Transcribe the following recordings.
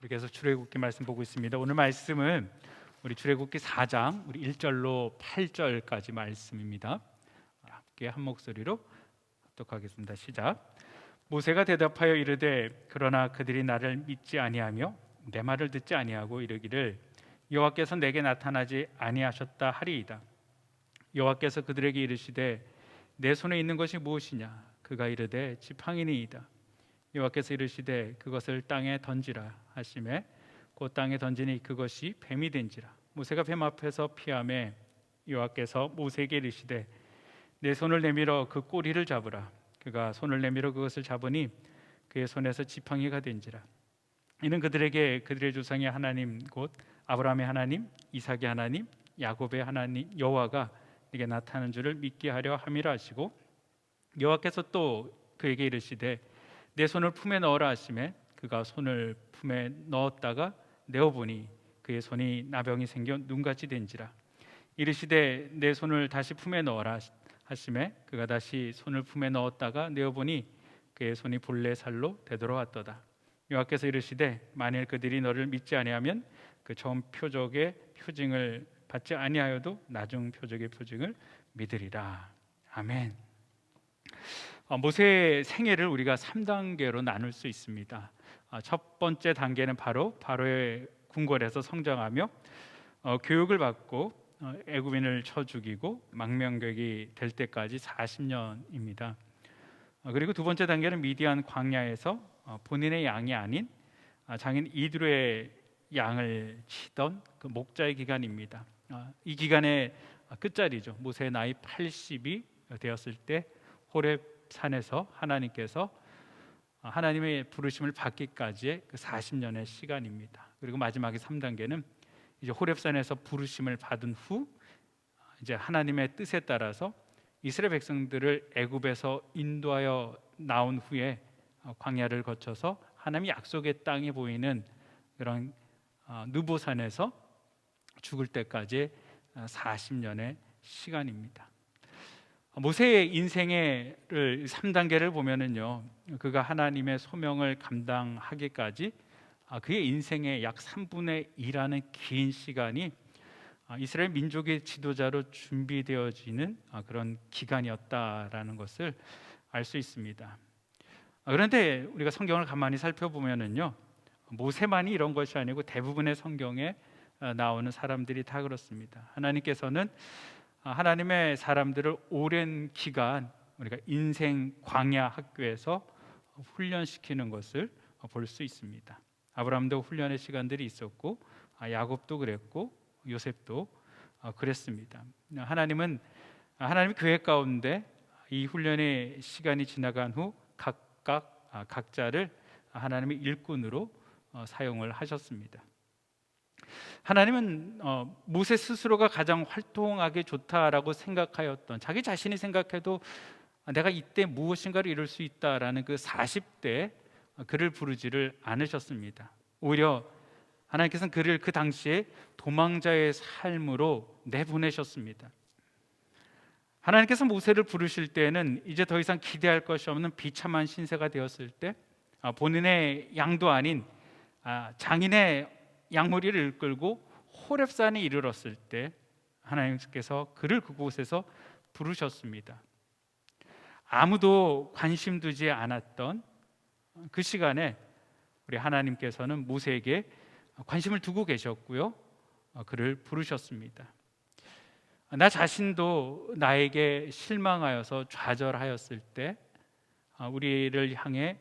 우리 계속 출애굽기 말씀 보고 있습니다. 오늘 말씀은 우리 출애굽기 4장 우리 1절로 8절까지 말씀입니다. 함께 한 목소리로 합독하겠습니다. 시작. 모세가 대답하여 이르되 그러나 그들이 나를 믿지 아니하며 내 말을 듣지 아니하고 이르기를 여호와께서 내게 나타나지 아니하셨다 하리이다. 여호와께서 그들에게 이르시되 내 손에 있는 것이 무엇이냐? 그가 이르되 지팡이니이다. 여호와께서 이르시되 그것을 땅에 던지라 하시매 곧 땅에 던지니 그것이 뱀이 된지라. 모세가 뱀 앞에서 피하매 여호와께서 모세에게 이르시되 내 손을 내밀어 그 꼬리를 잡으라. 그가 손을 내밀어 그것을 잡으니 그의 손에서 지팡이가 된지라. 이는 그들에게 그들의 조상의 하나님 곧 아브라함의 하나님, 이삭의 하나님, 야곱의 하나님 여호와가 네게 나타난 줄을 믿게 하려 함이라 하시고, 여호와께서 또 그에게 이르시되 내 손을 품에 넣어라 하시매 그가 손을 품에 넣었다가 내어보니 그의 손이 나병이 생겨 눈같이 된지라. 이르시되 내 손을 다시 품에 넣어라 하시매 그가 다시 손을 품에 넣었다가 내어보니 그의 손이 본래 살로 되돌아왔도다. 여호와께서 이르시되 만일 그들이 너를 믿지 아니하면 그 처음 표적의 표징을 받지 아니하여도 나중 표적의 표징을 믿으리라. 아멘. 모세의 생애를 우리가 3단계로 나눌 수 있습니다. 첫 번째 단계는 바로 바로의 궁궐에서 성장하며 교육을 받고 애굽인을 쳐 죽이고 망명객이 될 때까지 40년입니다. 그리고 두 번째 단계는 미디안 광야에서 본인의 양이 아닌 장인 이드로의 양을 치던 그 목자의 기간입니다. 이 기간의 끝자리죠. 모세의 나이 80이 되었을 때 호렙 산에서 하나님께서 하나님의 부르심을 받기까지의 그 40년의 시간입니다. 그리고 마지막에 3단계는 이제 호렙산에서 부르심을 받은 후 이제 하나님의 뜻에 따라서 이스라엘 백성들을 애굽에서 인도하여 나온 후에 광야를 거쳐서 하나님의 약속의 땅이 보이는 그런 느보산에서 죽을 때까지 40년의 시간입니다. 모세의 인생의 3단계를 보면은요, 그가 하나님의 소명을 감당하기까지 그의 인생의 약 3분의 2라는 긴 시간이 이스라엘 민족의 지도자로 준비되어지는 그런 기간이었다라는 것을 알 수 있습니다. 그런데 우리가 성경을 가만히 살펴보면은요, 모세만이 이런 것이 아니고 대부분의 성경에 나오는 사람들이 다 그렇습니다. 하나님께서는 하나님의 사람들을 오랜 기간 우리가 인생 광야 학교에서 훈련시키는 것을 볼 수 있습니다. 아브라함도 훈련의 시간들이 있었고 야곱도 그랬고 요셉도 그랬습니다. 하나님은 하나님의 계획 가운데 이 훈련의 시간이 지나간 후 각자를 하나님의 일꾼으로 사용을 하셨습니다. 하나님은 모세 스스로가 가장 활동하기 좋다라고 생각하였던, 자기 자신이 생각해도 내가 이때 무엇인가를 이룰 수 있다라는 그 40대 그를 부르지를 않으셨습니다. 오히려 하나님께서는 그를 그 당시에 도망자의 삶으로 내보내셨습니다. 하나님께서 모세를 부르실 때는 이제 더 이상 기대할 것이 없는 비참한 신세가 되었을 때 본인의 양도 아닌 장인의 양머리를 이끌고 호렙산에 이르렀을 때 하나님께서 그를 그곳에서 부르셨습니다. 아무도 관심 두지 않았던 그 시간에 우리 하나님께서는 모세에게 관심을 두고 계셨고요, 그를 부르셨습니다. 나 자신도 나에게 실망하여서 좌절하였을 때 우리를 향해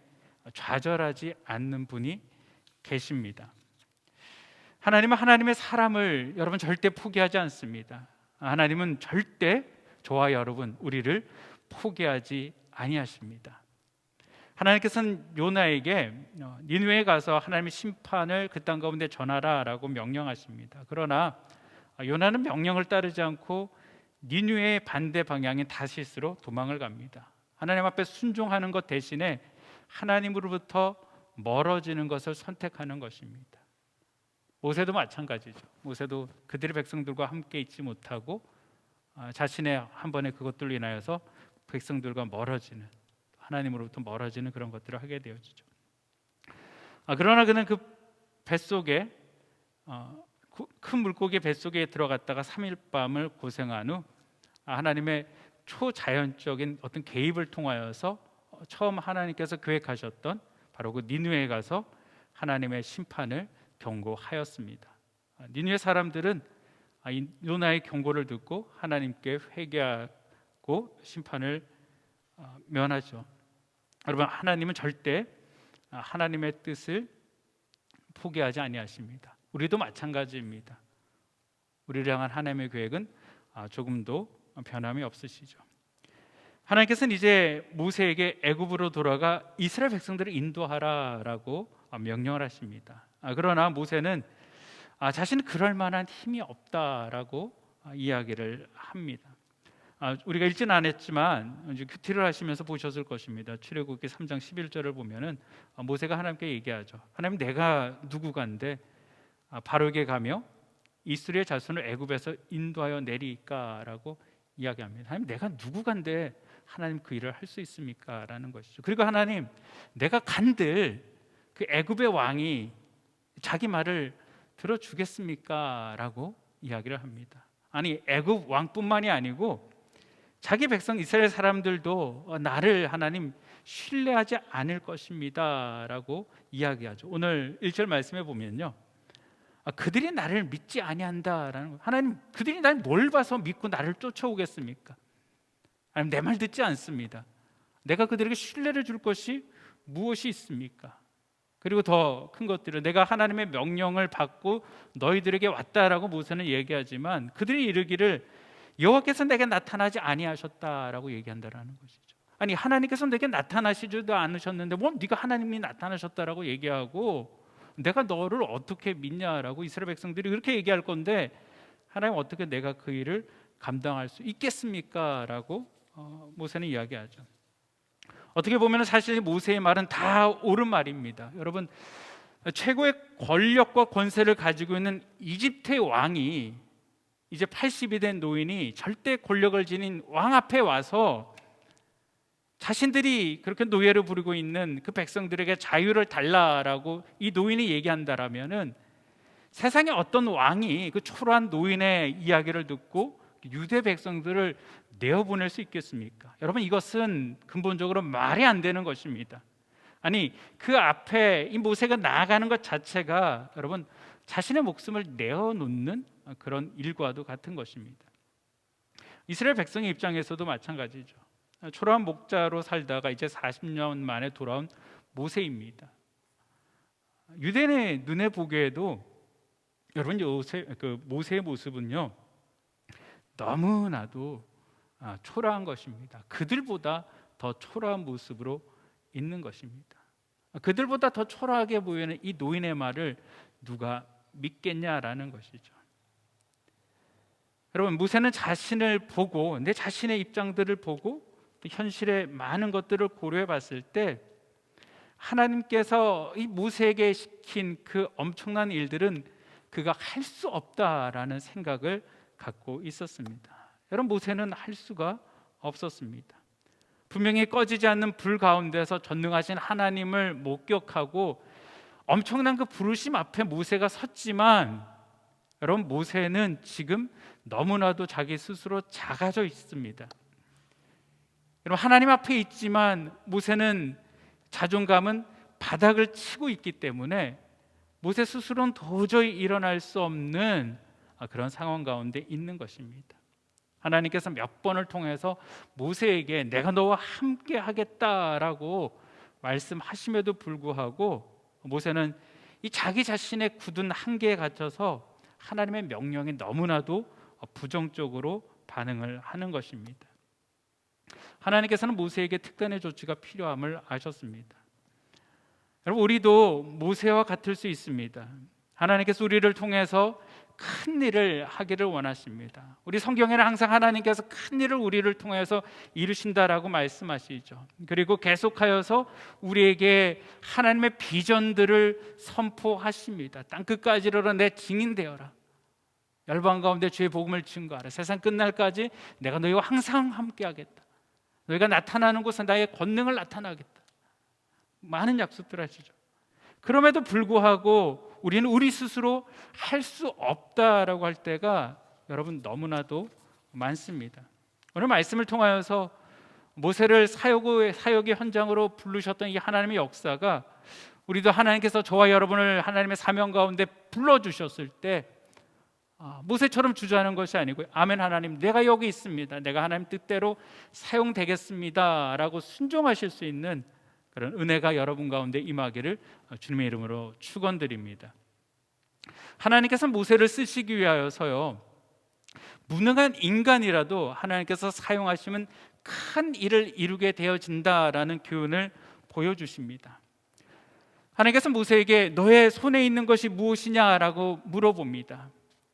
좌절하지 않는 분이 계십니다. 하나님은 하나님의 사람을 여러분 절대 포기하지 않습니다. 하나님은 절대 저와 여러분 우리를 포기하지 아니하십니다. 하나님께서는 요나에게 니느웨에 가서 하나님의 심판을 그 땅 가운데 전하라라고 명령하십니다. 그러나 요나는 명령을 따르지 않고 니느웨의 반대 방향인 다시스로 도망을 갑니다. 하나님 앞에 순종하는 것 대신에 하나님으로부터 멀어지는 것을 선택하는 것입니다. 모세도 마찬가지죠. 모세도 그들의 백성들과 함께 있지 못하고 자신의 한 번의 그것들로 인하여서 백성들과 멀어지는, 하나님으로부터 멀어지는 그런 것들을 하게 되어지죠. 그러나 그는 그 뱃속에 큰 물고기 뱃속에 들어갔다가 3일 밤을 고생한 후 하나님의 초자연적인 어떤 개입을 통하여서 처음 하나님께서 계획하셨던 바로 그 니느웨에 가서 하나님의 심판을 경고하였습니다. 니느웨 사람들은 이 요나의 경고를 듣고 하나님께 회개하고 심판을 면하죠. 여러분, 하나님은 절대 하나님의 뜻을 포기하지 아니하십니다. 우리도 마찬가지입니다. 우리를 향한 하나님의 계획은 조금도 변함이 없으시죠. 하나님께서는 이제 모세에게 애굽으로 돌아가 이스라엘 백성들을 인도하라라고 명령을 하십니다. 그러나 모세는 자신은 그럴 만한 힘이 없다라고 이야기를 합니다. 우리가 읽지는 않았지만 이제 큐티를 하시면서 보셨을 것입니다. 출애굽기 3장 11절을 보면은 모세가 하나님께 얘기하죠. 하나님, 내가 누구간데 바로에게 가며 이스라엘 자손을 애굽에서 인도하여 내리까라고 이야기합니다. 하나님, 내가 누구간데 하나님 그 일을 할 수 있습니까? 라는 것이죠. 그리고 하나님, 내가 간들 그 애굽의 왕이 자기 말을 들어주겠습니까? 라고 이야기를 합니다. 아니, 애굽 왕뿐만이 아니고 자기 백성 이스라엘 사람들도 나를 하나님 신뢰하지 않을 것입니다 라고 이야기하죠. 오늘 1절 말씀에 보면요, 그들이 나를 믿지 아니한다라는 거. 하나님, 그들이 날 뭘 봐서 믿고 나를 쫓아오겠습니까? 하나님, 내 말 듣지 않습니다. 내가 그들에게 신뢰를 줄 것이 무엇이 있습니까? 그리고 더 큰 것들은 내가 하나님의 명령을 받고 너희들에게 왔다라고 모세는 얘기하지만 그들이 이르기를 여호와께서 내게 나타나지 아니하셨다라고 얘기한다라는 것이죠. 아니, 하나님께서 내게 나타나시지도 않으셨는데 뭐 네가 하나님이 나타나셨다라고 얘기하고 내가 너를 어떻게 믿냐라고 이스라엘 백성들이 그렇게 얘기할 건데 하나님, 어떻게 내가 그 일을 감당할 수 있겠습니까? 라고 모세는 이야기하죠. 어떻게 보면 사실 모세의 말은 다 옳은 말입니다. 여러분, 최고의 권력과 권세를 가지고 있는 이집트의 왕이 이제 80이 된 노인이 절대 권력을 지닌 왕 앞에 와서 자신들이 그렇게 노예를 부리고 있는 그 백성들에게 자유를 달라라고 이 노인이 얘기한다라면은 세상에 어떤 왕이 그 초라한 노인의 이야기를 듣고 유대 백성들을 내어보낼 수 있겠습니까? 여러분, 이것은 근본적으로 말이 안 되는 것입니다. 아니, 그 앞에 이 모세가 나아가는 것 자체가 여러분 자신의 목숨을 내어놓는 그런 일과도 같은 것입니다. 이스라엘 백성의 입장에서도 마찬가지죠. 초라한 목자로 살다가 이제 40년 만에 돌아온 모세입니다. 유대인의 눈에 보기에도 여러분 모세의 모습은요 너무나도 초라한 것입니다. 그들보다 더 초라한 모습으로 있는 것입니다. 그들보다 더 초라하게 보이는 이 노인의 말을 누가 믿겠냐라는 것이죠. 여러분, 모세는 자신을 보고 내 자신의 입장들을 보고 또 현실의 많은 것들을 고려해 봤을 때 하나님께서 이 모세에게 시킨 그 엄청난 일들은 그가 할 수 없다라는 생각을 갖고 있었습니다. 여러분, 모세는 할 수가 없었습니다. 분명히 꺼지지 않는 불 가운데서 전능하신 하나님을 목격하고 엄청난 그 부르심 앞에 모세가 섰지만 여러분, 모세는 지금 너무나도 자기 스스로 작아져 있습니다. 여러분, 하나님 앞에 있지만 모세는 자존감은 바닥을 치고 있기 때문에 모세 스스로는 도저히 일어날 수 없는 그런 상황 가운데 있는 것입니다. 하나님께서 몇 번을 통해서 모세에게 내가 너와 함께 하겠다라고 말씀하심에도 불구하고 모세는 이 자기 자신의 굳은 한계에 갇혀서 하나님의 명령에 너무나도 부정적으로 반응을 하는 것입니다. 하나님께서는 모세에게 특단의 조치가 필요함을 아셨습니다. 여러분, 우리도 모세와 같을 수 있습니다. 하나님께서 우리를 통해서 큰 일을 하기를 원하십니다. 우리 성경에는 항상 하나님께서 큰 일을 우리를 통해서 이루신다라고 말씀하시죠. 그리고 계속하여서 우리에게 하나님의 비전들을 선포하십니다. 땅끝까지 이르러 내 증인 되어라. 열방 가운데 주의 복음을 증거하라. 세상 끝날까지 내가 너희와 항상 함께하겠다. 너희가 나타나는 곳에 나의 권능을 나타나겠다. 많은 약속들을 하시죠. 그럼에도 불구하고 우리는 우리 스스로 할 수 없다라고 할 때가 여러분 너무나도 많습니다. 오늘 말씀을 통하여서 모세를 사역의 현장으로 부르셨던 이 하나님의 역사가 우리도 하나님께서 저와 여러분을 하나님의 사명 가운데 불러주셨을 때 모세처럼 주저하는 것이 아니고 아멘 하나님 내가 여기 있습니다, 내가 하나님 뜻대로 사용되겠습니다 라고 순종하실 수 있는 그런 은혜가 여러분 가운데 임하기를 주님의 이름으로 축원드립니다. 하나님께서 모세를 쓰시기 위하여서요, 무능한 인간이라도 하나님께서 사용하시면 큰 일을 이루게 되어진다라는 교훈을 보여주십니다. 하나님께서 모세에게 너의 손에 있는 것이 무엇이냐라고 물어봅니다.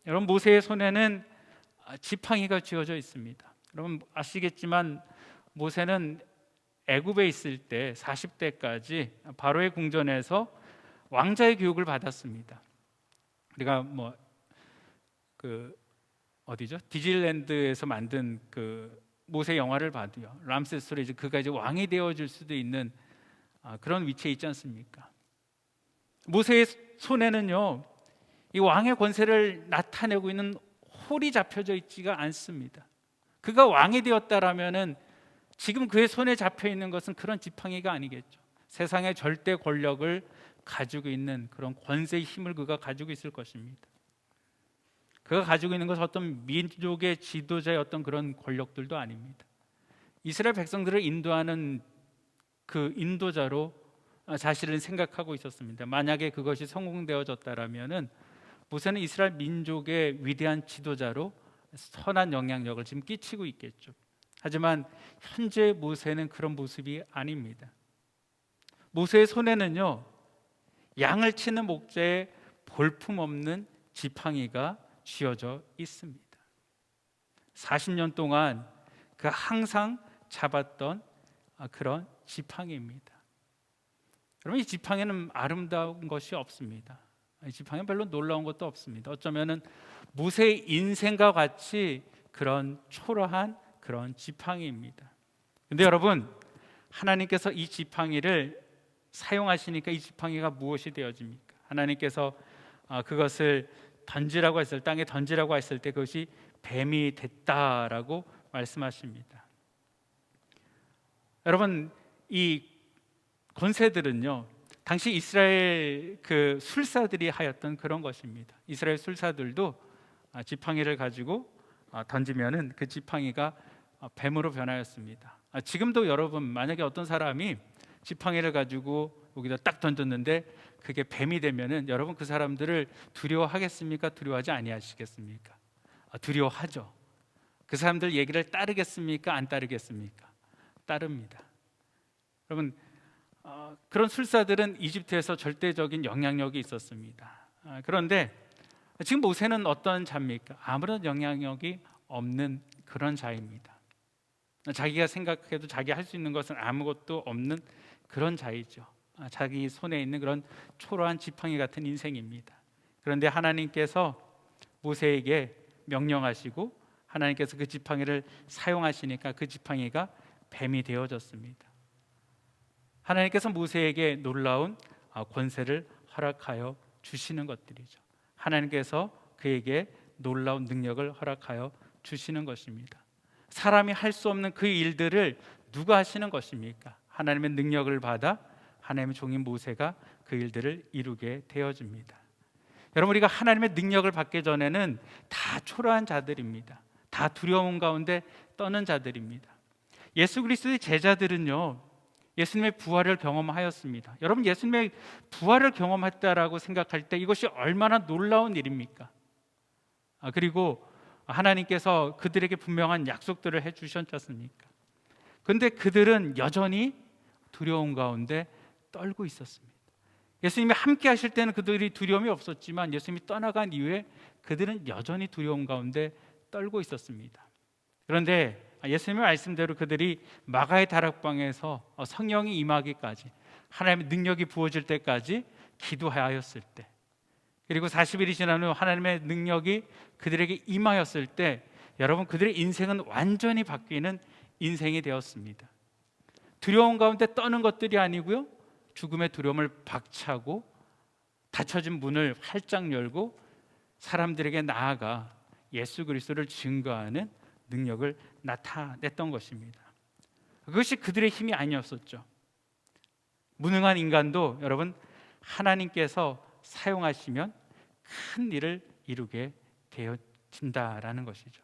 여러분, 모세의 손에는 지팡이가 쥐어져 있습니다. 여러분 아시겠지만 모세는 애굽에 있을 때 40대까지 바로의 궁전에서 왕자의 교육을 받았습니다. 우리가 어디죠? 디즈니랜드에서 만든 그 모세 영화를 봐도요, 람세스로 이제 그가 이제 왕이 되어줄 수도 있는 그런 위치에 있지 않습니까? 모세의 손에는요, 이 왕의 권세를 나타내고 있는 홀이 잡혀져 있지가 않습니다. 그가 왕이 되었다라면은 지금 그의 손에 잡혀 있는 것은 그런 지팡이가 아니겠죠. 세상의 절대 권력을 가지고 있는 그런 권세의 힘을 그가 가지고 있을 것입니다. 그가 가지고 있는 것은 어떤 민족의 지도자의 어떤 그런 권력들도 아닙니다. 이스라엘 백성들을 인도하는 그 인도자로 자신을 생각하고 있었습니다. 만약에 그것이 성공되어졌다라면은 모세는 이스라엘 민족의 위대한 지도자로 선한 영향력을 지금 끼치고 있겠죠. 하지만 현재 모세는 그런 모습이 아닙니다. 모세의 손에는요, 양을 치는 목재에 볼품없는 지팡이가 쥐어져 있습니다. 40년 동안 그 항상 잡았던 그런 지팡이입니다. 여러분, 이 지팡이는 아름다운 것이 없습니다. 이 지팡이는 별로 놀라운 것도 없습니다. 어쩌면은 모세의 인생과 같이 그런 초라한 그런 지팡이입니다. 근데 여러분, 하나님께서 이 지팡이를 사용하시니까 이 지팡이가 무엇이 되어집니까? 하나님께서 그것을 던지라고 했을, 땅에 던지라고 했을 때 그것이 뱀이 됐다라고 말씀하십니다. 여러분, 이 권세들은요, 당시 이스라엘 그 술사들이 하였던 그런 것입니다. 이스라엘 술사들도 지팡이를 가지고 던지면은 그 지팡이가 뱀으로 변하였습니다. 지금도 여러분, 만약에 어떤 사람이 지팡이를 가지고 여기다 딱 던졌는데 그게 뱀이 되면은 여러분 그 사람들을 두려워하겠습니까? 두려워하지 아니하시겠습니까? 두려워하죠. 그 사람들 얘기를 따르겠습니까? 안 따르겠습니까? 따릅니다. 여러분, 그런 술사들은 이집트에서 절대적인 영향력이 있었습니다. 그런데 지금 모세는 어떤 자입니까? 아무런 영향력이 없는 그런 자입니다. 자기가 생각해도 자기 할 수 있는 것은 아무것도 없는 그런 자이죠. 자기 손에 있는 그런 초라한 지팡이 같은 인생입니다. 그런데 하나님께서 모세에게 명령하시고 하나님께서 그 지팡이를 사용하시니까 그 지팡이가 뱀이 되어졌습니다. 하나님께서 모세에게 놀라운 권세를 허락하여 주시는 것들이죠. 하나님께서 그에게 놀라운 능력을 허락하여 주시는 것입니다. 사람이 할 수 없는 그 일들을 누가 하시는 것입니까? 하나님의 능력을 받아 하나님의 종인 모세가 그 일들을 이루게 되어집니다. 여러분, 우리가 하나님의 능력을 받기 전에는 다 초라한 자들입니다. 다 두려움 가운데 떠는 자들입니다. 예수 그리스도의 제자들은요, 예수님의 부활을 경험하였습니다. 여러분, 예수님의 부활을 경험했다라고 생각할 때 이것이 얼마나 놀라운 일입니까? 그리고 하나님께서 그들에게 분명한 약속들을 해주셨지 않습니까? 그런데 그들은 여전히 두려움 가운데 떨고 있었습니다. 예수님이 함께 하실 때는 그들이 두려움이 없었지만 예수님이 떠나간 이후에 그들은 여전히 두려움 가운데 떨고 있었습니다. 그런데 예수님의 말씀대로 그들이 마가의 다락방에서 성령이 임하기까지, 하나님의 능력이 부어질 때까지 기도하였을 때, 그리고 40일이 지난 후 하나님의 능력이 그들에게 임하였을 때, 여러분, 그들의 인생은 완전히 바뀌는 인생이 되었습니다. 두려움 가운데 떠는 것들이 아니고요, 죽음의 두려움을 박차고 닫혀진 문을 활짝 열고 사람들에게 나아가 예수 그리스도를 증거하는 능력을 나타냈던 것입니다. 그것이 그들의 힘이 아니었었죠. 무능한 인간도 여러분 하나님께서 사용하시면 큰 일을 이루게 되어진다라는 것이죠.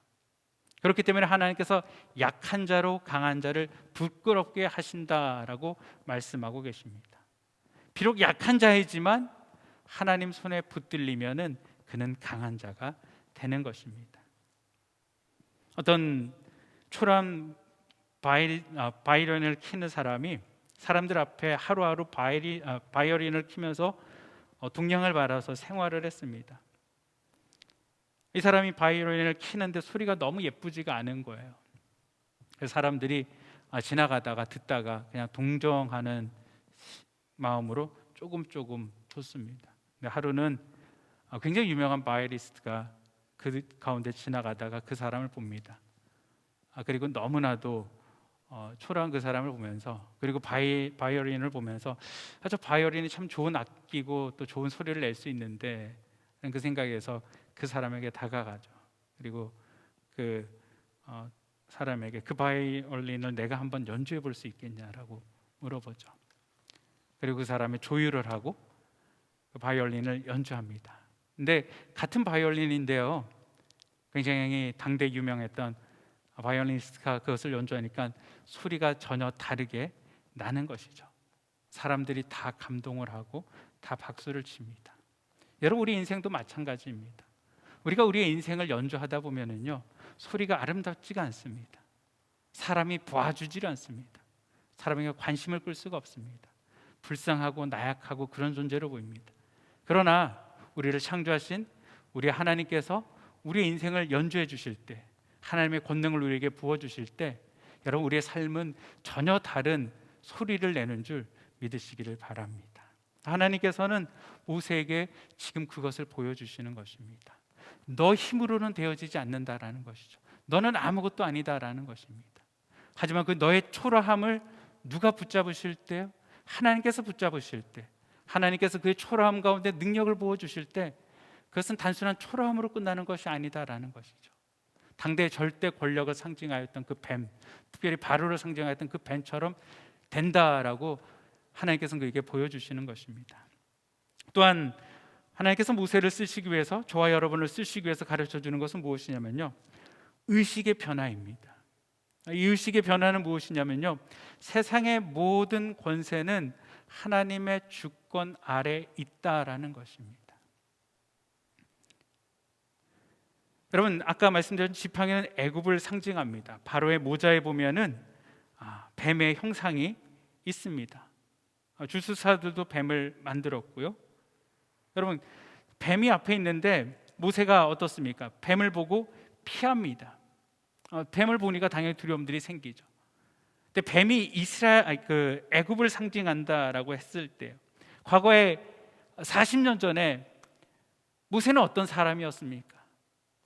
그렇기 때문에 하나님께서 약한 자로 강한 자를 부끄럽게 하신다라고 말씀하고 계십니다. 비록 약한 자이지만 하나님 손에 붙들리면은 그는 강한 자가 되는 것입니다. 어떤 초라한 바이올린을 키는 사람이 사람들 앞에 하루하루 바이올린을 키면서 동량을 받아서 생활을 했습니다. 이 사람이 바이올린을 키는데 소리가 너무 예쁘지가 않은 거예요. 그래서 사람들이 지나가다가 듣다가 그냥 동정하는 마음으로 조금 줬습니다. 근데 하루는 굉장히 유명한 바이올리스트가 그 가운데 지나가다가 그 사람을 봅니다. 그리고 너무나도 초라한 그 사람을 보면서, 그리고 바이올린을 보면서 저 바이올린이 참 좋은 악기고 또 좋은 소리를 낼 수 있는데, 그 생각에서 그 사람에게 다가가죠. 그리고 그 사람에게 그 바이올린을 내가 한번 연주해 볼 수 있겠냐라고 물어보죠. 그리고 그 사람이 조율을 하고 그 바이올린을 연주합니다. 근데 같은 바이올린인데요, 굉장히 당대 유명했던 바이올리니스트가 그것을 연주하니까 소리가 전혀 다르게 나는 것이죠. 사람들이 다 감동을 하고 다 박수를 칩니다. 여러분, 우리 인생도 마찬가지입니다. 우리가 우리의 인생을 연주하다 보면은요, 소리가 아름답지가 않습니다. 사람이 봐주질 않습니다. 사람에게 관심을 끌 수가 없습니다. 불쌍하고 나약하고 그런 존재로 보입니다. 그러나 우리를 창조하신 우리 하나님께서 우리의 인생을 연주해 주실 때, 하나님의 권능을 우리에게 부어주실 때, 여러분 우리의 삶은 전혀 다른 소리를 내는 줄 믿으시기를 바랍니다. 하나님께서는 모세에게 지금 그것을 보여주시는 것입니다. 너 힘으로는 되어지지 않는다라는 것이죠. 너는 아무것도 아니다라는 것입니다. 하지만 그 너의 초라함을 누가 붙잡으실 때요? 하나님께서 붙잡으실 때, 하나님께서 그의 초라함 가운데 능력을 부어주실 때, 그것은 단순한 초라함으로 끝나는 것이 아니다라는 것이죠. 당대의 절대 권력을 상징하였던 그 뱀, 특별히 바로를 상징하였던 그 뱀처럼 된다라고 하나님께서는 그에게 보여주시는 것입니다. 또한 하나님께서 모세를 쓰시기 위해서, 저와 여러분을 쓰시기 위해서 가르쳐 주는 것은 무엇이냐면요, 의식의 변화입니다. 이 의식의 변화는 무엇이냐면요, 세상의 모든 권세는 하나님의 주권 아래 있다라는 것입니다. 여러분, 아까 말씀드린 지팡이는 애굽을 상징합니다. 바로의 모자에 보면은 뱀의 형상이 있습니다. 주수사들도 뱀을 만들었고요. 여러분, 뱀이 앞에 있는데 모세가 어떻습니까? 뱀을 보고 피합니다. 뱀을 보니까 당연히 두려움들이 생기죠. 근데 뱀이 애굽을 상징한다라고 했을 때, 과거에 40년 전에 모세는 어떤 사람이었습니까?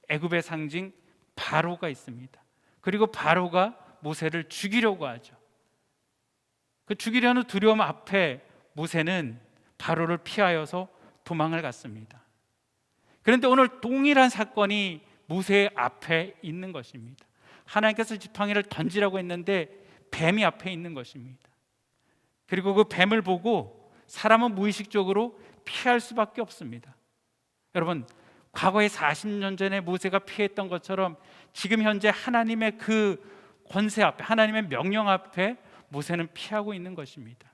애굽의 상징 바로가 있습니다. 그리고 바로가 모세를 죽이려고 하죠. 그 죽이려는 두려움 앞에 모세는 바로를 피하여서 도망을 갔습니다. 그런데 오늘 동일한 사건이 모세 앞에 있는 것입니다. 하나님께서 지팡이를 던지라고 했는데 뱀이 앞에 있는 것입니다. 그리고 그 뱀을 보고 사람은 무의식적으로 피할 수밖에 없습니다. 여러분, 과거에 40년 전에 모세가 피했던 것처럼 지금 현재 하나님의 그 권세 앞에, 하나님의 명령 앞에 모세는 피하고 있는 것입니다.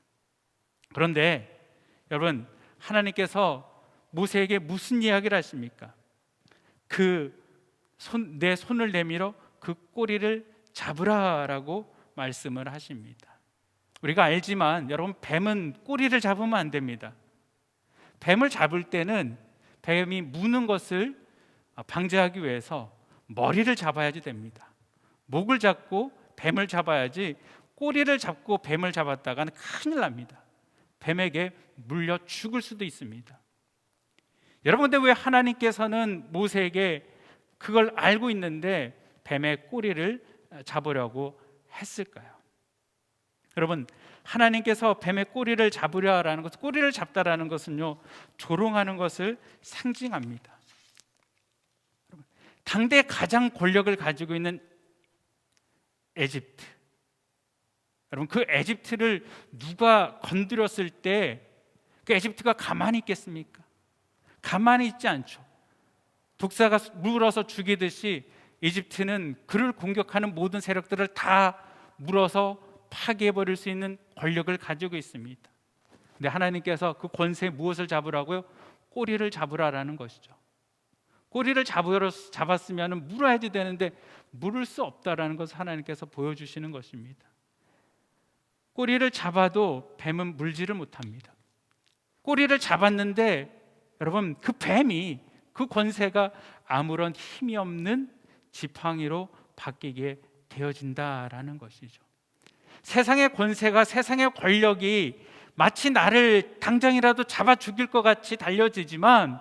그런데 여러분, 하나님께서 모세에게 무슨 이야기를 하십니까? 내 손을 내밀어 그 꼬리를 잡으라라고 말씀을 하십니다. 우리가 알지만 여러분, 뱀은 꼬리를 잡으면 안 됩니다. 뱀을 잡을 때는 뱀이 무는 것을 방지하기 위해서 머리를 잡아야지 됩니다. 목을 잡고 뱀을 잡아야지, 꼬리를 잡고 뱀을 잡았다가는 큰일 납니다. 뱀에게 물려 죽을 수도 있습니다. 여러분, 근데 왜 하나님께서는 모세에게 그걸 알고 있는데 뱀의 꼬리를 잡으려고 했을까요? 여러분, 하나님께서 뱀의 꼬리를 잡으려라는 것, 꼬리를 잡다라는 것은요, 조롱하는 것을 상징합니다. 당대 가장 권력을 가지고 있는 에집트, 여러분, 그 에집트를 누가 건드렸을 때 그 에집트가 가만히 있겠습니까? 가만히 있지 않죠. 독사가 물어서 죽이듯이 이집트는 그를 공격하는 모든 세력들을 다 물어서 파괴해버릴 수 있는 권력을 가지고 있습니다. 근데 하나님께서 그 권세에 무엇을 잡으라고요? 꼬리를 잡으라라는 것이죠. 꼬리를 잡았으면 물어야지 되는데 물을 수 없다라는 것을 하나님께서 보여주시는 것입니다. 꼬리를 잡아도 뱀은 물지를 못합니다. 꼬리를 잡았는데 여러분, 그 뱀이, 그 권세가 아무런 힘이 없는 지팡이로 바뀌게 되어진다라는 것이죠. 세상의 권세가, 세상의 권력이 마치 나를 당장이라도 잡아 죽일 것 같이 달려지지만,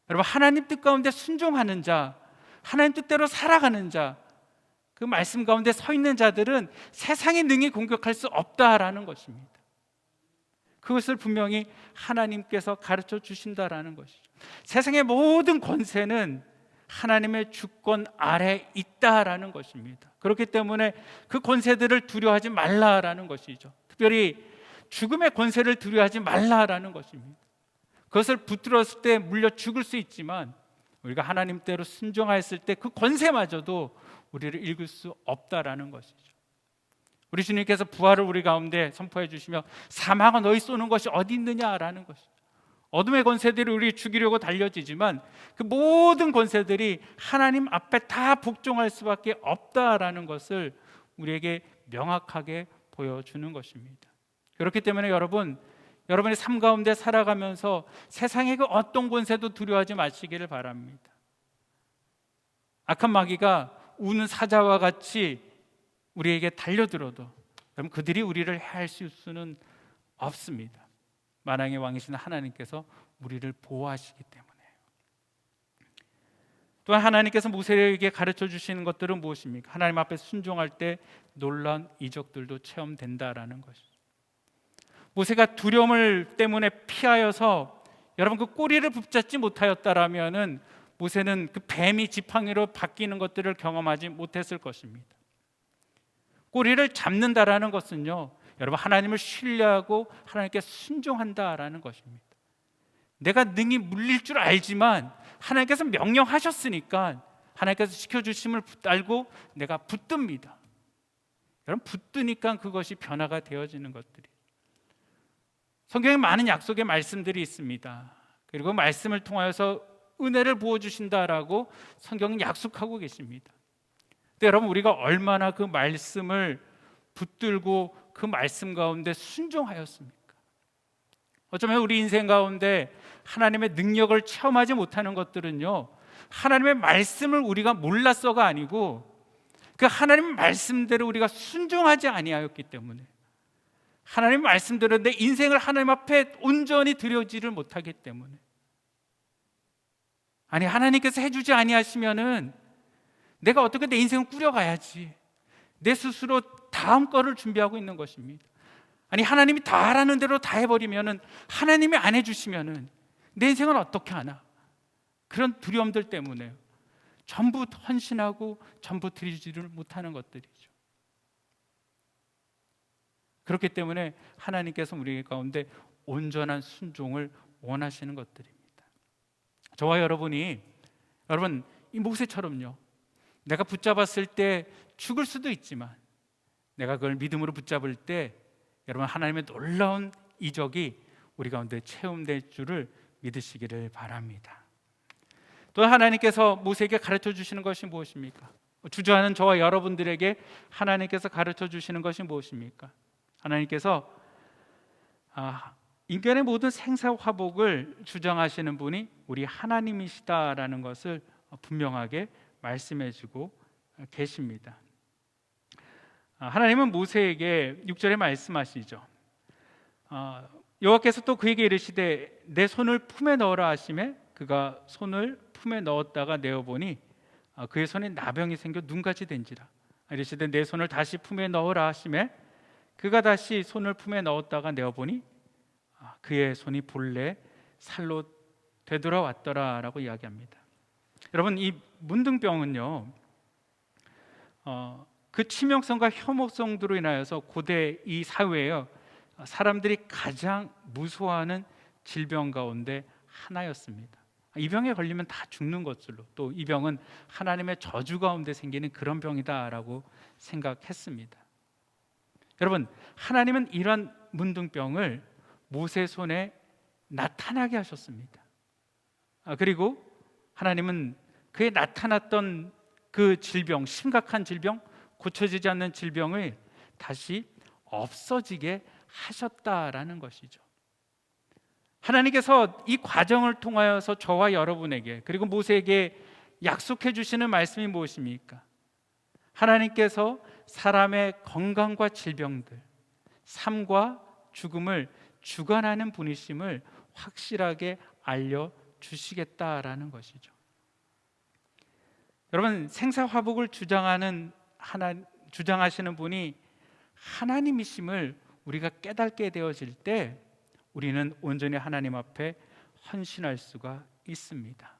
여러분, 하나님 뜻 가운데 순종하는 자, 하나님 뜻대로 살아가는 자, 그 말씀 가운데 서 있는 자들은 세상의 능히 공격할 수 없다라는 것입니다. 그것을 분명히 하나님께서 가르쳐 주신다라는 것이죠. 세상의 모든 권세는 하나님의 주권 아래 있다라는 것입니다. 그렇기 때문에 그 권세들을 두려워하지 말라라는 것이죠. 특별히 죽음의 권세를 두려워하지 말라라는 것입니다. 그것을 붙들었을 때 물려 죽을 수 있지만 우리가 하나님대로 순종하였을 때 그 권세마저도 우리를 읽을 수 없다라는 것이죠. 우리 주님께서 부활을 우리 가운데 선포해 주시며 사망아 너희 쏘는 것이 어디 있느냐라는 것이죠. 어둠의 권세들이 우리 죽이려고 달려지지만 그 모든 권세들이 하나님 앞에 다 복종할 수밖에 없다라는 것을 우리에게 명확하게 보여주는 것입니다. 그렇기 때문에 여러분, 여러분의 삶 가운데 살아가면서 세상의 그 어떤 권세도 두려워하지 마시기를 바랍니다. 악한 마귀가 우는 사자와 같이 우리에게 달려들어도 여러분, 그들이 우리를 해할 수는 없습니다. 만왕의 왕이신 하나님께서 우리를 보호하시기 때문에. 또한 하나님께서 모세에게 가르쳐 주시는 것들은 무엇입니까? 하나님 앞에 순종할 때 놀라운 이적들도 체험된다라는 것이죠. 모세가 두려움을 때문에 피하여서 여러분 그 꼬리를 붙잡지 못하였다라면은 모세는 그 뱀이 지팡이로 바뀌는 것들을 경험하지 못했을 것입니다. 꼬리를 잡는다라는 것은요, 여러분, 하나님을 신뢰하고 하나님께 순종한다라는 것입니다. 내가 능히 물릴 줄 알지만 하나님께서 명령하셨으니까 하나님께서 지켜주심을 알고 내가 붙듭니다. 여러분, 붙드니까 그것이 변화가 되어지는 것들이. 성경에 많은 약속의 말씀들이 있습니다. 그리고 말씀을 통하여서 은혜를 부어주신다라고 성경은 약속하고 계십니다. 근데 여러분, 우리가 얼마나 그 말씀을 붙들고 그 말씀 가운데 순종하였습니까? 어쩌면 우리 인생 가운데 하나님의 능력을 체험하지 못하는 것들은요, 하나님의 말씀을 우리가 몰랐어가 아니고 그 하나님의 말씀대로 우리가 순종하지 아니하였기 때문에, 하나님의 말씀대로 내 인생을 하나님 앞에 온전히 드려지를 못하기 때문에, 아니 하나님께서 해주지 아니하시면은 내가 어떻게 내 인생을 꾸려가야지, 내 스스로 다음 거를 준비하고 있는 것입니다. 아니 하나님이 다 하라는 대로 다 해버리면은, 하나님이 안 해주시면은 내 인생은 어떻게 하나, 그런 두려움들 때문에 전부 헌신하고 전부 드리지를 못하는 것들이죠. 그렇기 때문에 하나님께서 우리 가운데 온전한 순종을 원하시는 것들입니다. 저와 여러분이, 여러분 이 모세처럼요, 내가 붙잡았을 때 죽을 수도 있지만 내가 그걸 믿음으로 붙잡을 때 여러분 하나님의 놀라운 이적이 우리 가운데 체험될 줄을 믿으시기를 바랍니다. 또 하나님께서 모세에게 가르쳐 주시는 것이 무엇입니까? 주저하는 저와 여러분들에게 하나님께서 가르쳐 주시는 것이 무엇입니까? 하나님께서 인간의 모든 생사화복을 주장하시는 분이 우리 하나님이시다라는 것을 분명하게 말씀해주고 계십니다. 하나님은 모세에게 6절에 말씀하시죠. 여호와께서 또 그에게 이르시되 내 손을 품에 넣으라 하시매 그가 손을 품에 넣었다가 내어보니 그의 손에 나병이 생겨 눈같이 된지라. 이르시되 내 손을 다시 품에 넣으라 하시매 그가 다시 손을 품에 넣었다가 내어보니 그의 손이 본래 살로 되돌아왔더라라고 이야기합니다. 여러분, 이 문둥병은요, 그 치명성과 혐오성으로 인하여서 고대 이 사회에 사람들이 가장 무서워하는 질병 가운데 하나였습니다. 이 병에 걸리면 다 죽는 것으로, 또 이 병은 하나님의 저주 가운데 생기는 그런 병이다라고 생각했습니다. 여러분, 하나님은 이런 문둥병을 모세 손에 나타나게 하셨습니다. 그리고 하나님은 그의 나타났던 그 질병, 심각한 질병, 고쳐지지 않는 질병을 다시 없어지게 하셨다라는 것이죠. 하나님께서 이 과정을 통하여서 저와 여러분에게, 그리고 모세에게 약속해 주시는 말씀이 무엇입니까? 하나님께서 사람의 건강과 질병들, 삶과 죽음을 주관하는 분이심을 확실하게 알려주시겠다라는 것이죠. 여러분, 생사화복을 주장하시는 분이 하나님이심을 우리가 깨닫게 되어질 때 우리는 온전히 하나님 앞에 헌신할 수가 있습니다.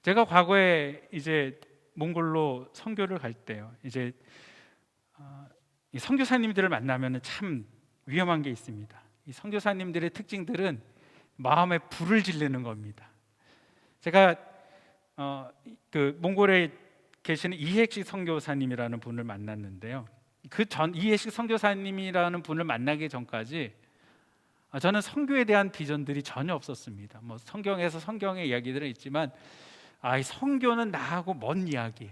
제가 과거에 이제 몽골로 선교를 갈 때요, 이제 이 선교사님들을 만나면 참 위험한 게 있습니다. 이 선교사님들의 특징들은 마음에 불을 지르는 겁니다. 제가 그 몽골에 계시는 이해식 선교사님이라는 분을 만났는데요, 그 전 이해식 선교사님이라는 분을 만나기 전까지 저는 선교에 대한 비전들이 전혀 없었습니다. 뭐 성경에서 성경의 이야기들은 있지만 이 선교는 나하고 먼 이야기.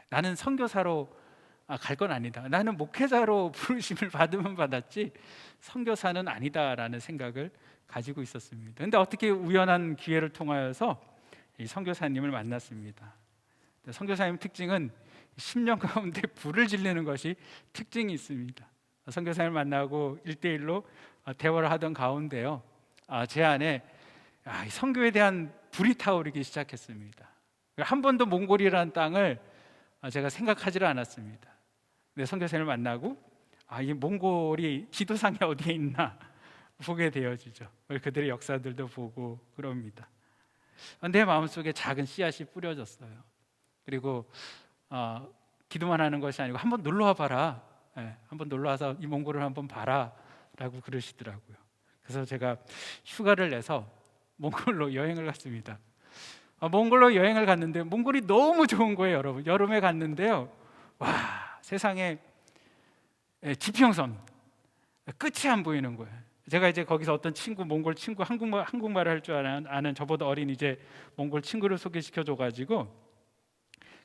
나는 선교사로 갈 건 아니다. 나는 목회자로 부르심을 받으면 받았지 선교사는 아니다라는 생각을 가지고 있었습니다. 그런데 어떻게 우연한 기회를 통하여서 이 선교사님을 만났습니다. 선교사님 특징은 10년 가운데 불을 지르는 것이 특징이 있습니다. 선교사님을 만나고 1대1로 대화를 하던 가운데요, 제 안에 선교에 대한 불이 타오르기 시작했습니다. 한 번도 몽골이라는 땅을 제가 생각하지를 않았습니다. 근데 선교사님을 만나고 이 몽골이 지도상에 어디에 있나 보게 되어지죠. 그들의 역사들도 보고 그럽니다. 내 마음속에 작은 씨앗이 뿌려졌어요. 그리고 기도만 하는 것이 아니고 한번 놀러 와봐라, 한번 놀러 와서 이 몽골을 한번 봐라 라고 그러시더라고요. 그래서 제가 휴가를 내서 몽골로 여행을 갔습니다. 몽골로 여행을 갔는데 몽골이 너무 좋은 거예요. 여러분, 여름에 갔는데요, 와, 세상에 지평선 끝이 안 보이는 거예요. 제가 이제 거기서 어떤 친구, 몽골 친구, 한국말을 할 줄 아는 저보다 어린 이제 몽골 친구를 소개시켜 줘가지고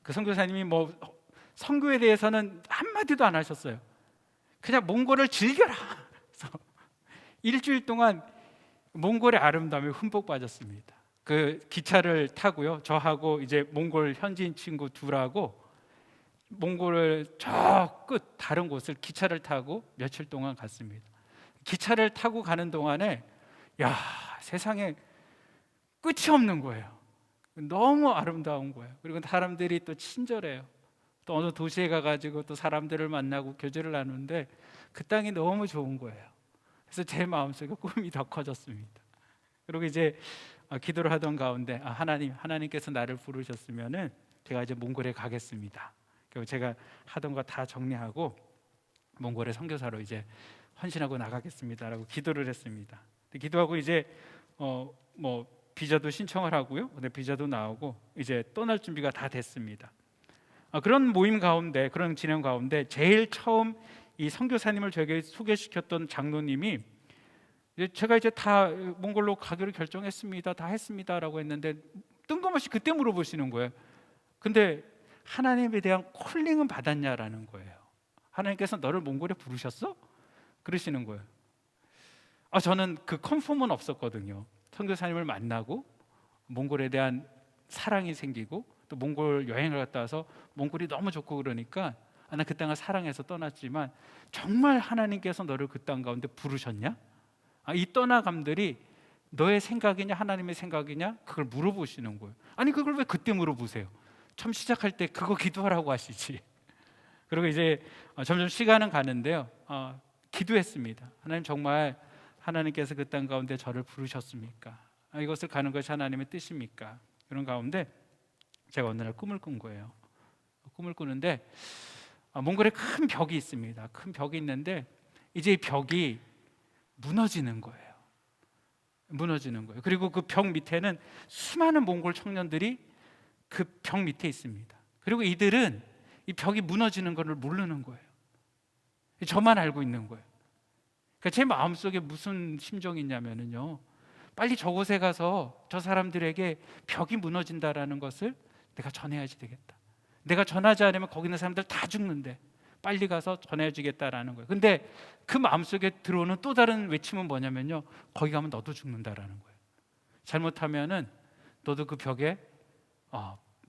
그 선교사님이 뭐 선교에 대해서는 한마디도 안 하셨어요. 그냥 몽골을 즐겨라. 그래서 일주일 동안 몽골의 아름다움에 흠뻑 빠졌습니다. 그 기차를 타고요, 저하고 이제 몽골 현지인 친구 둘하고 몽골을 저 끝 다른 곳을 기차를 타고 며칠 동안 갔습니다. 기차를 타고 가는 동안에 세상에 끝이 없는 거예요. 너무 아름다운 거예요. 그리고 사람들이 또 친절해요. 또 어느 도시에 가가지고 또 사람들을 만나고 교제를 나누는데 그 땅이 너무 좋은 거예요. 그래서 제 마음속에 꿈이 더 커졌습니다. 그리고 이제 기도를 하던 가운데 하나님께서 나를 부르셨으면은 제가 이제 몽골에 가겠습니다. 그리고 제가 하던 거 다 정리하고 몽골의 선교사로 이제 헌신하고 나가겠습니다라고 기도를 했습니다. 기도하고 이제 뭐 비자도 신청을 하고요. 근데 비자도 나오고 이제 떠날 준비가 다 됐습니다. 그런 모임 가운데, 그런 진행 가운데 제일 처음 이 선교사님을 저에게 소개시켰던 장로님이 제가 이제 다 몽골로 가기로 결정했습니다, 다 했습니다라고 했는데 뜬금없이 그때 물어보시는 거예요. 근데 하나님에 대한 콜링은 받았냐라는 거예요. 하나님께서 너를 몽골에 부르셨어? 그러시는 거예요. 저는 그 컨펌은 없었거든요. 선교사님을 만나고 몽골에 대한 사랑이 생기고 또 몽골 여행을 갔다 와서 몽골이 너무 좋고 그러니까 나 그 땅을 사랑해서 떠났지만 정말 하나님께서 너를 그 땅 가운데 부르셨냐? 이 떠나감들이 너의 생각이냐 하나님의 생각이냐 그걸 물어보시는 거예요. 아니 그걸 왜 그때 물어보세요? 처음 시작할 때 그거 기도하라고 하시지. 그리고 이제 점점 시간은 가는데요. 기도했습니다. 하나님, 정말 하나님께서 그 땅 가운데 저를 부르셨습니까? 이것을 가는 것이 하나님의 뜻입니까? 그런 가운데 제가 어느 날 꿈을 꾼 거예요. 꿈을 꾸는데 몽골에 큰 벽이 있습니다. 큰 벽이 있는데 이제 이 벽이 무너지는 거예요. 무너지는 거예요. 그리고 그 벽 밑에는 수많은 몽골 청년들이 그 벽 밑에 있습니다. 그리고 이들은 이 벽이 무너지는 것을 모르는 거예요. 저만 알고 있는 거예요. 그러니까 제 마음속에 무슨 심정이 있냐면요, 빨리 저곳에 가서 저 사람들에게 벽이 무너진다라는 것을 내가 전해야지 되겠다. 내가 전하지 않으면 거기 있는 사람들 다 죽는데 빨리 가서 전해주겠다라는 거예요. 근데 그 마음속에 들어오는 또 다른 외침은 뭐냐면요, 거기 가면 너도 죽는다라는 거예요. 잘못하면은 너도 그 벽에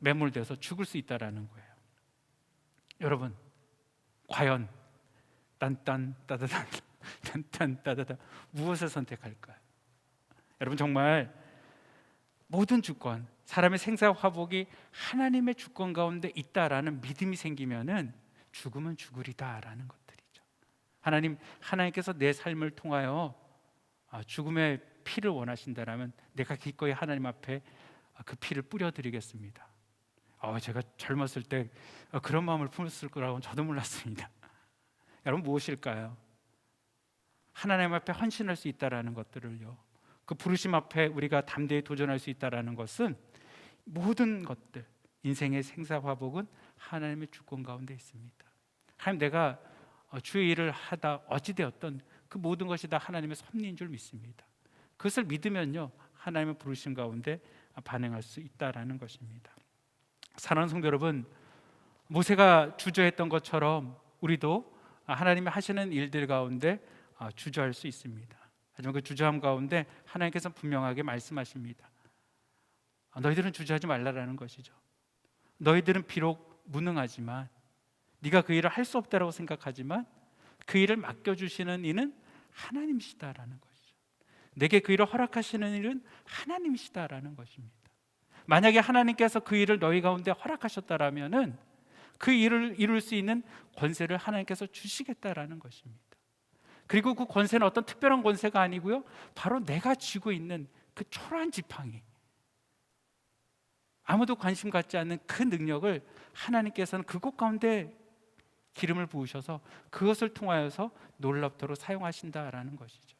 매몰돼서 죽을 수 있다라는 거예요. 여러분, 과연 딴딴 따다단 딴딴 따다다 무엇을 선택할까요? 여러분, 정말 모든 주권, 사람의 생사 화복이 하나님의 주권 가운데 있다라는 믿음이 생기면은 죽으면 죽으리다라는 것들이죠. 하나님께서 내 삶을 통하여 죽음의 피를 원하신다라면 내가 기꺼이 하나님 앞에 그 피를 뿌려드리겠습니다. 제가 젊었을 때 그런 마음을 품었을 거라고는 저도 몰랐습니다. 여러분, 무엇일까요? 하나님 앞에 헌신할 수 있다라는 것들을요, 그 부르심 앞에 우리가 담대히 도전할 수 있다라는 것은 모든 것들, 인생의 생사화복은 하나님의 주권 가운데 있습니다. 하나님, 내가 주의 일을 하다 어찌되었던 그 모든 것이 다 하나님의 섭리인 줄 믿습니다. 그것을 믿으면요, 하나님의 부르심 가운데 반응할 수 있다라는 것입니다. 사랑하는 성도 여러분, 모세가 주저했던 것처럼 우리도 하나님이 하시는 일들 가운데 주저할 수 있습니다. 하지만 그 주저함 가운데 하나님께서 분명하게 말씀하십니다. 너희들은 주저하지 말라라는 것이죠. 너희들은 비록 무능하지만, 네가 그 일을 할 수 없다라고 생각하지만 그 일을 맡겨주시는 이는 하나님이시다라는 것이죠. 내게 그 일을 허락하시는 일은 하나님이시다라는 것입니다. 만약에 하나님께서 그 일을 너희 가운데 허락하셨다라면은 그 일을 이룰 수 있는 권세를 하나님께서 주시겠다라는 것입니다. 그리고 그 권세는 어떤 특별한 권세가 아니고요, 바로 내가 쥐고 있는 그 초라한 지팡이, 아무도 관심 갖지 않는 그 능력을 하나님께서는 그곳 가운데 기름을 부으셔서 그것을 통하여서 놀랍도록 사용하신다라는 것이죠.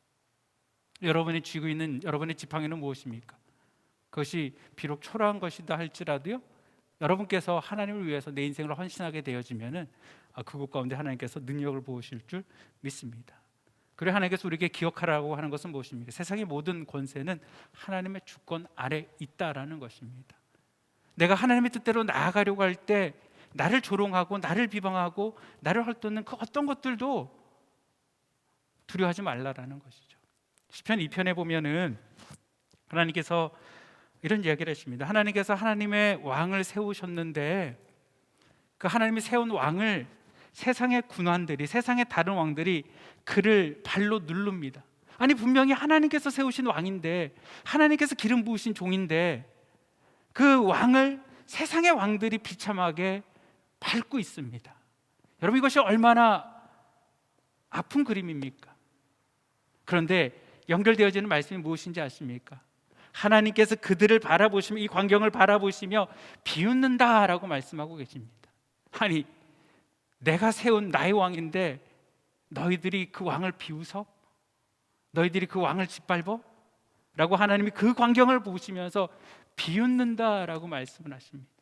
여러분이 쥐고 있는 여러분의 지팡이는 무엇입니까? 그것이 비록 초라한 것이다 할지라도요, 여러분께서 하나님을 위해서 내 인생을 헌신하게 되어지면은 그곳 가운데 하나님께서 능력을 부으실 줄 믿습니다. 그리고 하나님께서 우리에게 기억하라고 하는 것은 무엇입니까? 세상의 모든 권세는 하나님의 주권 아래 있다라는 것입니다. 내가 하나님의 뜻대로 나아가려고 할 때 나를 조롱하고 나를 비방하고 나를 헐뜯는 그 어떤 것들도 두려워하지 말라라는 것이죠. 시편 2편에 보면은 하나님께서 이런 이야기를 했습니다. 하나님께서 하나님의 왕을 세우셨는데 그 하나님이 세운 왕을 세상의 군왕들이, 세상의 다른 왕들이 그를 발로 누릅니다. 아니, 분명히 하나님께서 세우신 왕인데, 하나님께서 기름 부으신 종인데 그 왕을 세상의 왕들이 비참하게 밟고 있습니다. 여러분, 이것이 얼마나 아픈 그림입니까? 그런데 연결되어지는 말씀이 무엇인지 아십니까? 하나님께서 그들을 바라보시며, 이 광경을 바라보시며 비웃는다라고 말씀하고 계십니다. 아니, 내가 세운 나의 왕인데 너희들이 그 왕을 비웃어? 너희들이 그 왕을 짓밟어? 라고 하나님이 그 광경을 보시면서 비웃는다라고 말씀을 하십니다.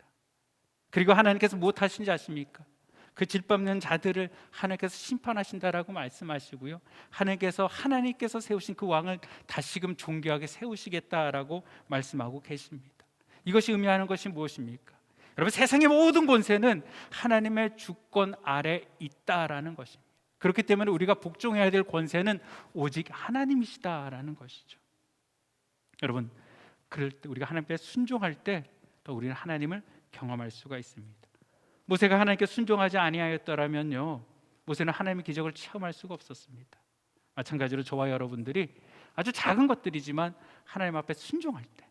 그리고 하나님께서 무엇 하신지 아십니까? 그 짓밟는 자들을 하나님께서 심판하신다라고 말씀하시고요, 하나님께서 세우신 그 왕을 다시금 존귀하게 세우시겠다라고 말씀하고 계십니다. 이것이 의미하는 것이 무엇입니까? 여러분, 세상의 모든 권세는 하나님의 주권 아래 있다라는 것입니다. 그렇기 때문에 우리가 복종해야 될 권세는 오직 하나님이시다라는 것이죠. 여러분, 그럴 때 우리가 하나님께 순종할 때 또 우리는 하나님을 경험할 수가 있습니다. 모세가 하나님께 순종하지 아니하였더라면요, 모세는 하나님의 기적을 체험할 수가 없었습니다. 마찬가지로 저와 여러분들이 아주 작은 것들이지만 하나님 앞에 순종할 때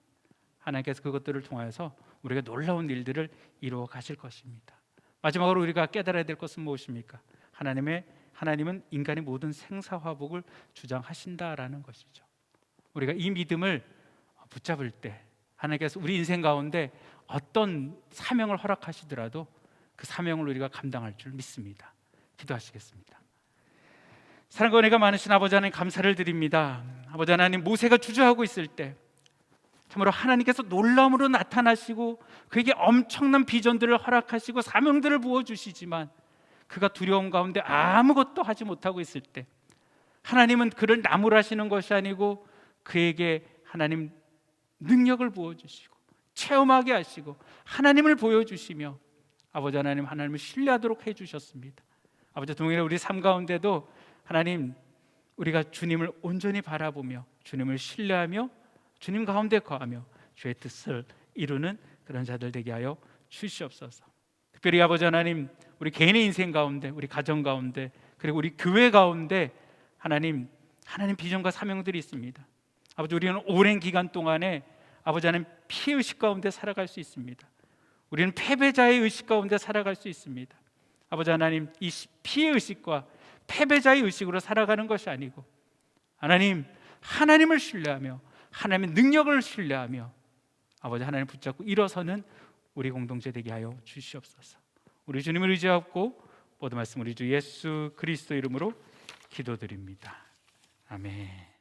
하나님께서 그것들을 통하여서 우리가 놀라운 일들을 이루어 가실 것입니다. 마지막으로 우리가 깨달아야 될 것은 무엇입니까? 하나님은 인간의 모든 생사화복을 주장하신다라는 것이죠. 우리가 이 믿음을 붙잡을 때 하나님께서 우리 인생 가운데 어떤 사명을 허락하시더라도 그 사명을 우리가 감당할 줄 믿습니다. 기도하시겠습니다. 사랑과 은혜가 많으신 아버지 하나님, 감사를 드립니다. 아버지 하나님, 모세가 주저하고 있을 때 참으로 하나님께서 놀라움으로 나타나시고 그에게 엄청난 비전들을 허락하시고 사명들을 부어주시지만 그가 두려움 가운데 아무것도 하지 못하고 있을 때 하나님은 그를 나무라시는 것이 아니고 그에게 하나님 능력을 부어주시고 체험하게 하시고 하나님을 보여주시며 아버지 하나님, 하나님을 신뢰하도록 해주셨습니다. 아버지, 동일히 우리 삶 가운데도 하나님, 우리가 주님을 온전히 바라보며 주님을 신뢰하며 주님 가운데 거하며 주의 뜻을 이루는 그런 자들 되게 하여 주시옵소서. 특별히 아버지 하나님, 우리 개인의 인생 가운데, 우리 가정 가운데, 그리고 우리 교회 가운데 하나님 비전과 사명들이 있습니다. 아버지, 우리는 오랜 기간 동안에 아버지 하나님 피해의식 가운데 살아갈 수 있습니다. 우리는 패배자의 의식 가운데 살아갈 수 있습니다. 아버지 하나님, 이 피해의식과 패배자의 의식으로 살아가는 것이 아니고 하나님을 신뢰하며 하나님의 능력을 신뢰하며 아버지 하나님 붙잡고 일어서는 우리 공동체 되게 하여 주시옵소서. 우리 주님을 의지하고 모든 말씀 우리 주 예수 그리스도 이름으로 기도드립니다. 아멘.